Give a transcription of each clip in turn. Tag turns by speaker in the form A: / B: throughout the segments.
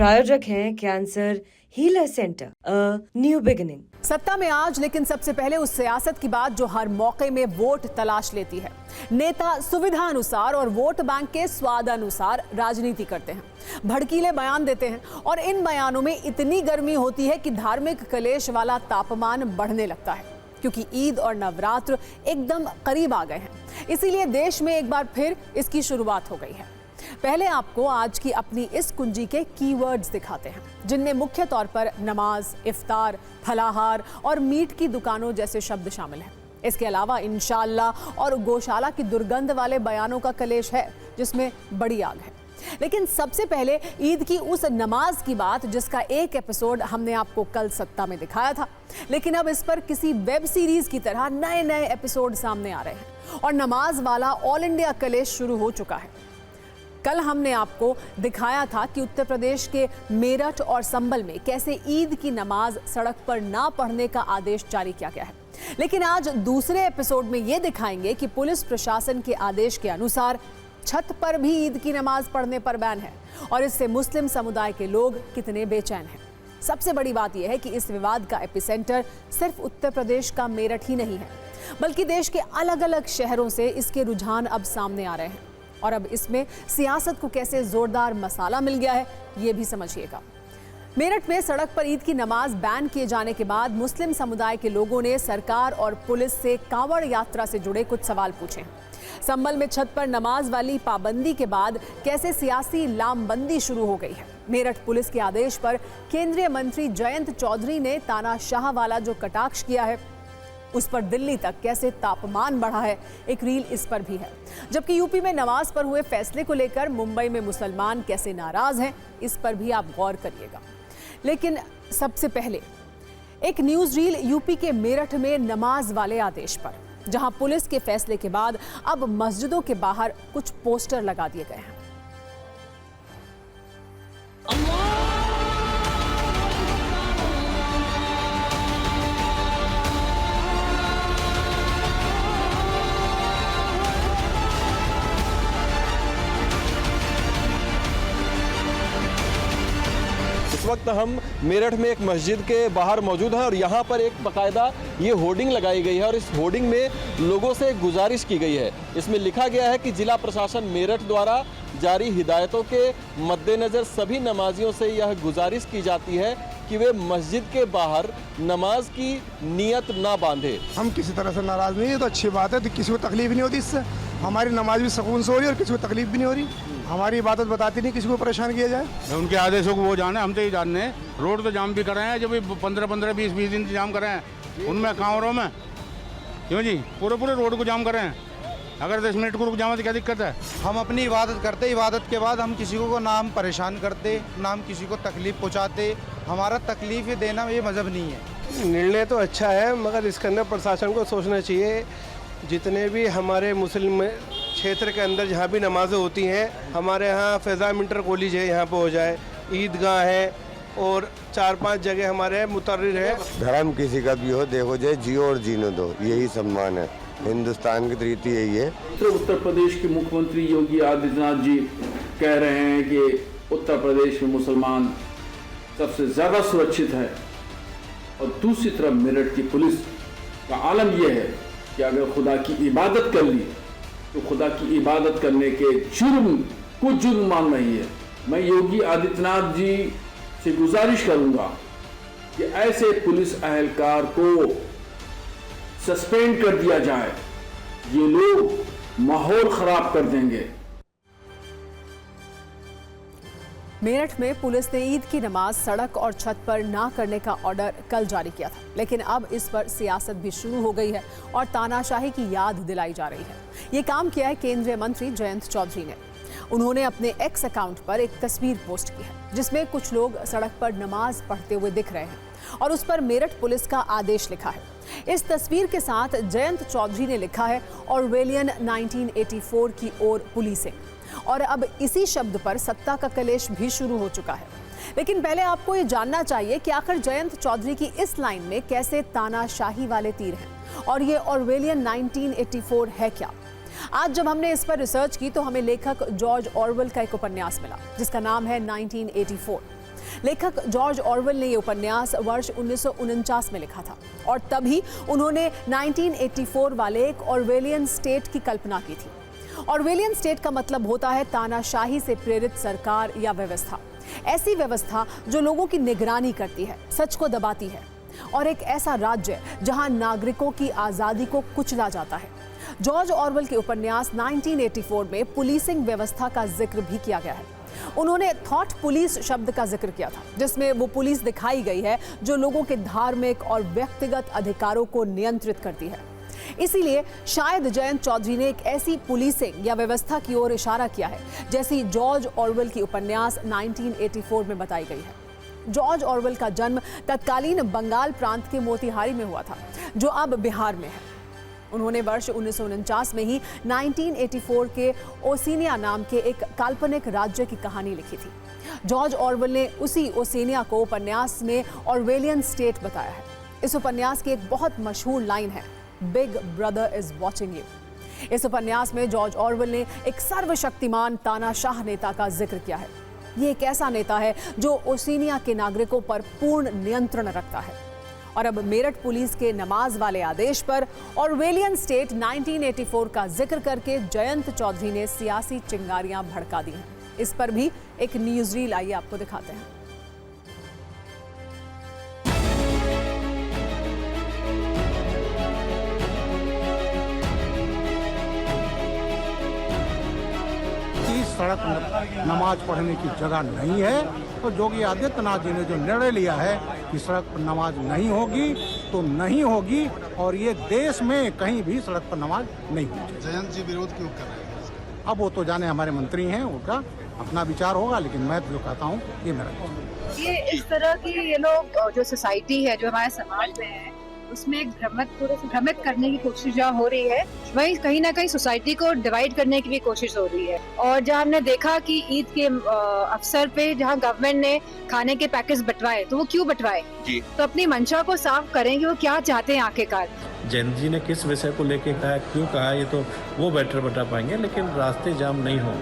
A: प्रायोजक हैं cancer healer centre, a new beginning.
B: सत्ता में आज, लेकिन सबसे पहले उस सियासत की बात जो हर मौके में वोट तलाश लेती है। नेता सुविधा अनुसार और वोट बैंक के स्वाद अनुसार राजनीति करते हैं, भड़कीले बयान देते हैं और इन बयानों में इतनी गर्मी होती है कि धार्मिक कलेश वाला तापमान बढ़ने लगता है, क्योंकि ईद और नवरात्र एकदम करीब आ गए हैं। इसीलिए देश में एक बार फिर इसकी शुरुआत हो गई है। पहले आपको आज की अपनी इस कुंजी के कीवर्ड्स दिखाते हैं, जिनमें मुख्य तौर पर नमाज, इफ्तार, फलाहार और मीट की दुकानों जैसे शब्द शामिल हैं। इसके अलावा इंशाअल्लाह और गौशाला की दुर्गंध वाले बयानों का कलेश है, जिसमें बड़ी आग है। लेकिन सबसे पहले ईद की उस नमाज की बात, जिसका एक एपिसोड हमने आपको कल सत्ता में दिखाया था, लेकिन अब इस पर किसी वेब सीरीज की तरह नए नए एपिसोड सामने आ रहे हैं और नमाज वाला ऑल इंडिया कलेश शुरू हो चुका है। कल हमने आपको दिखाया था कि उत्तर प्रदेश के मेरठ और संभल में कैसे ईद की नमाज सड़क पर ना पढ़ने का आदेश जारी किया गया है, लेकिन आज दूसरे एपिसोड में ये दिखाएंगे कि पुलिस प्रशासन के आदेश के अनुसार छत पर भी ईद की नमाज पढ़ने पर बैन है और इससे मुस्लिम समुदाय के लोग कितने बेचैन हैं। सबसे बड़ी बात यह है कि इस विवाद का एपिसेंटर सिर्फ उत्तर प्रदेश का मेरठ ही नहीं है, बल्कि देश के अलग अलग शहरों से इसके रुझान अब सामने आ रहे हैं। और अब इसमें सियासत को कैसे जोरदार मसाला मिल गया है, ये भी समझिएगा। मेरठ में सड़क पर ईद की नमाज बैन किए जाने के बाद मुस्लिम समुदाय के लोगों ने सरकार और पुलिस से कांवड़ यात्रा से जुड़े कुछ सवाल पूछे। संभल में छत पर नमाज वाली पाबंदी के बाद कैसे सियासी लामबंदी शुरू हो गई है। मेरठ पुलिस के आदेश पर केंद्रीय मंत्री जयंत चौधरी ने तानाशाह वाला जो कटाक्ष किया है, उस पर दिल्ली तक कैसे तापमान बढ़ा है, एक रील इस पर भी है। जबकि यूपी में नमाज पर हुए फैसले को लेकर मुंबई में मुसलमान कैसे नाराज हैं, इस पर भी आप गौर करिएगा। लेकिन सबसे पहले एक न्यूज रील यूपी के मेरठ में नमाज वाले आदेश पर, जहां पुलिस के फैसले के बाद अब मस्जिदों के बाहर कुछ पोस्टर लगा दिए गए हैं।
C: इस वक्त हम मेरठ में एक मस्जिद के बाहर मौजूद हैं और यहाँ पर एक बाकायदा ये होर्डिंग लगाई गई है और इस होर्डिंग में लोगों से गुजारिश की गई है। इसमें लिखा गया है कि जिला प्रशासन मेरठ द्वारा जारी हिदायतों के मद्देनज़र सभी नमाजियों से यह गुजारिश की जाती है कि वे मस्जिद के बाहर नमाज की नियत ना बांधे।
D: हम किसी तरह से नाराज़ नहीं है, तो अच्छी बात है, तो किसी को तकलीफ नहीं होती इससे। हमारी नमाज भी सुकून से हो रही है और किसी को तकलीफ भी नहीं हो रही। हमारी इबादत बताती नहीं किसी को परेशान किया जाए।
E: उनके आदेशों को वो जाने, हम तो ये जानने। रोड तो जाम भी कर रहे हैं, जब 15-15, 20-20 दिन जाम कर रहे हैं उनमें कांवरों में, क्यों जी, पूरे रोड को जाम कर रहे हैं। अगर 10 मिनट को रुक जाओ तो क्या दिक्कत है।
F: हम अपनी इबादत करते, इबादत के बाद हम किसी को ना हम परेशान करते, ना हम किसी को तकलीफ पहुँचाते। हमारा तकलीफ देना ये मज़हब नहीं है।
G: निर्णय तो अच्छा है, मगर इसके अंदर प्रशासन को सोचना चाहिए। जितने भी हमारे मुस्लिम क्षेत्र के अंदर जहाँ भी नमाज़ें होती हैं, हमारे यहाँ फैज़ान इंटर कॉलेज है, यहाँ पे हो जाए, ईदगाह है और 4-5 जगह हमारे मुतर्रिर है।
H: धर्म किसी का भी हो, देखो जय जियो और जीने दो, यही सम्मान है। हिंदुस्तान की रीति यही है।
I: तो उत्तर प्रदेश के मुख्यमंत्री योगी आदित्यनाथ जी कह रहे हैं कि उत्तर प्रदेश में मुसलमान सबसे ज़्यादा सुरक्षित है, और दूसरी तरफ मेरठ की पुलिस का आलम यह है कि अगर खुदा की इबादत कर ली तो खुदा की इबादत करने के जुर्म को जुर्म मान रही है। मैं योगी आदित्यनाथ जी से गुजारिश करूंगा कि ऐसे पुलिस अहलकार को सस्पेंड कर दिया जाए, ये लोग माहौल खराब कर देंगे।
B: मेरठ में पुलिस ने ईद की नमाज सड़क और छत पर ना करने का ऑर्डर कल जारी किया था, लेकिन अब इस पर सियासत भी शुरू हो गई है और तानाशाही की याद दिलाई जा रही है। ये काम किया है केंद्रीय मंत्री जयंत चौधरी ने। उन्होंने अपने एक्स अकाउंट पर एक तस्वीर पोस्ट की है, जिसमें कुछ लोग सड़क पर नमाज पढ़ते हुए दिख रहे हैं और उस पर मेरठ पुलिस का आदेश लिखा है। इस तस्वीर के साथ जयंत चौधरी ने लिखा है ऑरवेलियन 1984 की ओर पुलिसिंग, और अब इसी शब्द पर सत्ता का कलेश भी शुरू हो चुका है। लेकिन पहले आपको ये जानना चाहिए कि आखिर जयंत चौधरी की इस लाइन में कैसे तानाशाही वाले तीर हैं और ये ऑरवेलियन 1984 है क्या। आज जब हमने इस पर रिसर्च की तो हमें लेखक जॉर्ज ऑरवेल का एक उपन्यास मिला जिसका नाम है 1984। लेखक जॉर्ज ऑरवेल ने ये उपन्यास वर्ष 1949 में लिखा था और तभी उन्होंने 1984 वाले एक ऑरवेलियन स्टेट की कल्पना की थी। ऑरवेलियन स्टेट का मतलब होता है तानाशाही से प्रेरित सरकार या व्यवस्था, ऐसी व्यवस्था जो लोगों की निगरानी करती है, सच को दबाती है, और एक ऐसा राज्य जहां नागरिकों की आजादी को कुचला जाता है। जॉर्ज ऑरवेल के उपन्यास 1984 में पुलिसिंग व्यवस्था का जिक्र भी किया गया है। उन्होंने थॉट पुलिस शब्द का जिक्र किया था, जिसमें वो पुलिस दिखाई गई है जो लोगों के धार्मिक और व्यक्तिगत अधिकारों को नियंत्रित करती है। इसीलिए शायद जयंत चौधरी ने एक ऐसी पुलिसिंग या व्यवस्था की ओर इशारा किया है जैसी जॉर्ज ऑरवेल की उपन्यास 1984 में बताई गई है। जॉर्ज ऑरवेल का जन्म तत्कालीन बंगाल प्रांत के मोतिहारी में हुआ था, जो अब बिहार में है। उन्होंने वर्ष 1949 में ही 1984 के ओसिनिया नाम के एक काल्पनिक राज्य की कहानी लिखी थी। जॉर्ज ऑरवेल ने उसी ओसिनिया को उपन्यास में ऑरवेलियन स्टेट बताया है। इस उपन्यास की एक बहुत मशहूर लाइन है, big brother is watching you. इस उपन्यास में जॉर्ज ऑरवेल ने एक सर्वशक्तिमान तानाशाह नेता का जिक्र किया है। ये एक ऐसा नेता है जो ओसिनिया के नागरिकों पर पूर्ण नियंत्रण रखता है। और अब मेरठ पुलिस के नमाज वाले आदेश पर ऑरवेलियन स्टेट 1984 का जिक्र करके जयंत चौधरी ने सियासी चिंगारियां भड़का दी हैं। इस पर भी एक न्यूज रील आइए आपको दिखाते हैं।
E: सड़क नमाज पढ़ने की जगह नहीं है, तो योगी आदित्यनाथ जी ने जो निर्णय लिया है कि सड़क पर नमाज नहीं होगी तो नहीं होगी, और ये देश में कहीं भी सड़क पर नमाज नहीं होगी।
D: जयंत जी विरोध क्यों कर रहे हैं?
E: अब वो तो जाने हमारे मंत्री हैं, उनका अपना विचार होगा, लेकिन मैं जो कहता हूँ ये मेरा
J: ये इस तरह की ये लोग जो सोसाइटी है, जो हमारे समाज में है, उसमें एक भ्रमित करने की कोशिश जहाँ हो रही है, वहीं कहीं ना कहीं सोसाइटी को डिवाइड करने की भी कोशिश हो रही है। और जहाँ हमने देखा कि ईद के अवसर पे जहाँ गवर्नमेंट ने खाने के पैकेज बंटवाए, तो वो क्यों बंटवाए? तो अपनी मंशा को साफ करेंगे, वो क्या चाहते हैं आखिरकार।
K: जयंत जी ने किस विषय को लेके कहा, क्यों कहा, ये तो वो बेटर बता पाएंगे, लेकिन रास्ते जाम नहीं हो,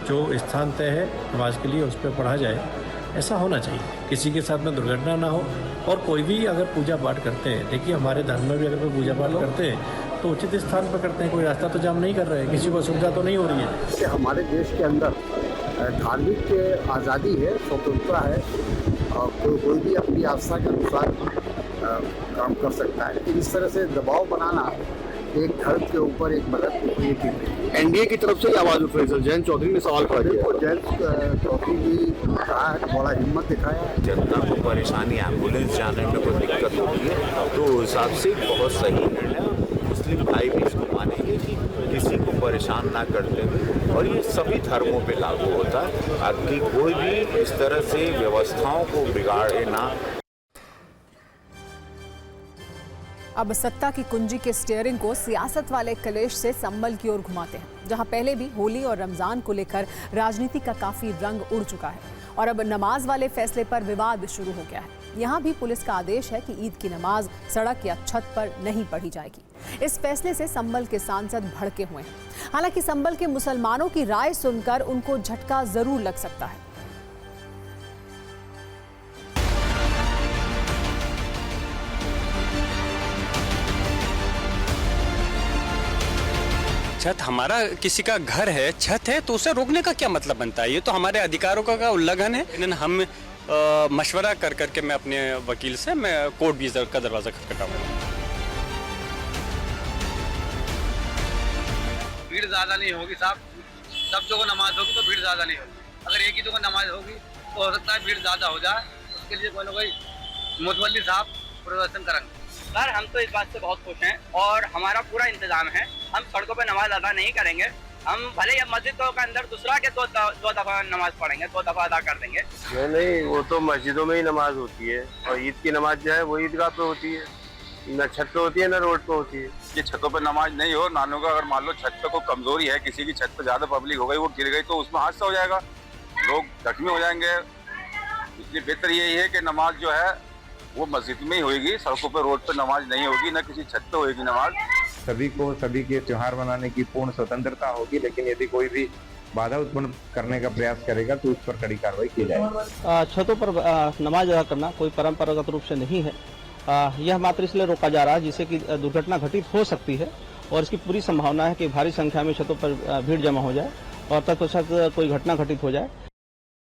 K: जो स्थान तय है नमाज के लिए उस पर पढ़ा जाए, ऐसा होना चाहिए। किसी के साथ में दुर्घटना ना हो। और कोई भी अगर पूजा पाठ करते हैं, देखिए हमारे धर्म में भी अगर कोई पूजा पाठ करते हैं तो उचित स्थान पर करते हैं, कोई रास्ता तो जाम नहीं कर रहे हैं, किसी को असुविधा तो नहीं हो रही है।
L: कि हमारे देश के अंदर धार्मिक आज़ादी है, स्वतंत्रता है, और कोई भी अपनी आस्था के अनुसार काम कर सकता है, लेकिन इस तरह से दबाव बनाना एक धर्म के ऊपर एक मदद ये थी।
M: एनडीए की तरफ से आवाज उठ रही है, जयंत चौधरी ने सवाल खड़ा किया।
L: जयंत चौधरी जी कहा है, बड़ा हिम्मत दिखाया।
N: जनता को परेशानी, एम्बुलेंस जाने में कोई दिक्कत होती है तो उस हिसाब से बहुत सही निर्णय मुस्लिम भाई भी इसको मानेंगे कि किसी को परेशान ना करते हुए, और ये सभी धर्मों पे लागू होता है कि कोई भी इस तरह से व्यवस्थाओं को बिगाड़े ना।
B: अब सत्ता की कुंजी के स्टीयरिंग को सियासत वाले कलेश से संभल की ओर घुमाते हैं, जहां पहले भी होली और रमजान को लेकर राजनीति का काफी रंग उड़ चुका है और अब नमाज वाले फैसले पर विवाद शुरू हो गया है। यहां भी पुलिस का आदेश है कि ईद की नमाज सड़क या छत पर नहीं पढ़ी जाएगी। इस फैसले से संभल के सांसद भड़के हुए हैं। हालांकि संभल के मुसलमानों की राय सुनकर उनको झटका जरूर लग सकता है।
O: छत हमारा किसी का घर है, छत है, तो उसे रोकने का क्या मतलब बनता है? ये तो हमारे अधिकारों का उल्लंघन है। लेकिन हम मशवरा कर करके मैं अपने वकील से मैं कोर्ट भी का दरवाजा खटखटाऊंगा।
P: भीड़ ज़्यादा नहीं होगी साहब, सब जगह नमाज होगी तो भीड़ ज़्यादा नहीं होगी। अगर एक ही जगह नमाज होगी तो हो सकता है भीड़ ज़्यादा हो जाए, उसके लिए कोई ना कोई मुतवल्ली साहब प्रदर्शन करेंगे। सर हम तो इस बात से बहुत खुश हैं और हमारा पूरा इंतजाम है। हम सड़कों पर नमाज अदा नहीं करेंगे, हम भले ही मस्जिदों के अंदर दूसरा के दो दफ़ा नमाज पढ़ेंगे, 2 दफ़ा अदा कर देंगे।
M: नहीं, वो तो मस्जिदों में ही नमाज होती है, और ईद की नमाज जो है वो ईदगाह पे होती है, न छत पे होती है न रोड पे होती है।
Q: ये छतों पे नमाज नहीं हो, नानों का अगर मान लो छत पे कोई कमजोरी है, किसी की छत पे ज्यादा पब्लिक हो गई, वो गिर गई, तो उसमें हादसा हो जाएगा, लोग जख्मी हो जाएंगे। इसलिए बेहतर यही है कि नमाज जो है वो मस्जिद में ही होगी, सड़कों पे रोड पे नमाज नहीं होगी, न किसी छत पे होगी नमाज।
R: सभी को सभी के त्योहार मनाने की पूर्ण स्वतंत्रता होगी, लेकिन यदि कोई भी बाधा उत्पन्न करने का प्रयास करेगा तो उस पर कड़ी कार्रवाई की जाएगी।
S: छतों पर नमाज अदा करना कोई परंपरागत रूप से नहीं है। यह मात्र इसलिए रोका जा रहा है जिससे कि दुर्घटना घटित हो सकती है और इसकी पूरी संभावना है कि भारी संख्या में छतों पर भीड़ जमा हो जाए और तत्पश्चात कोई घटना घटित हो जाए।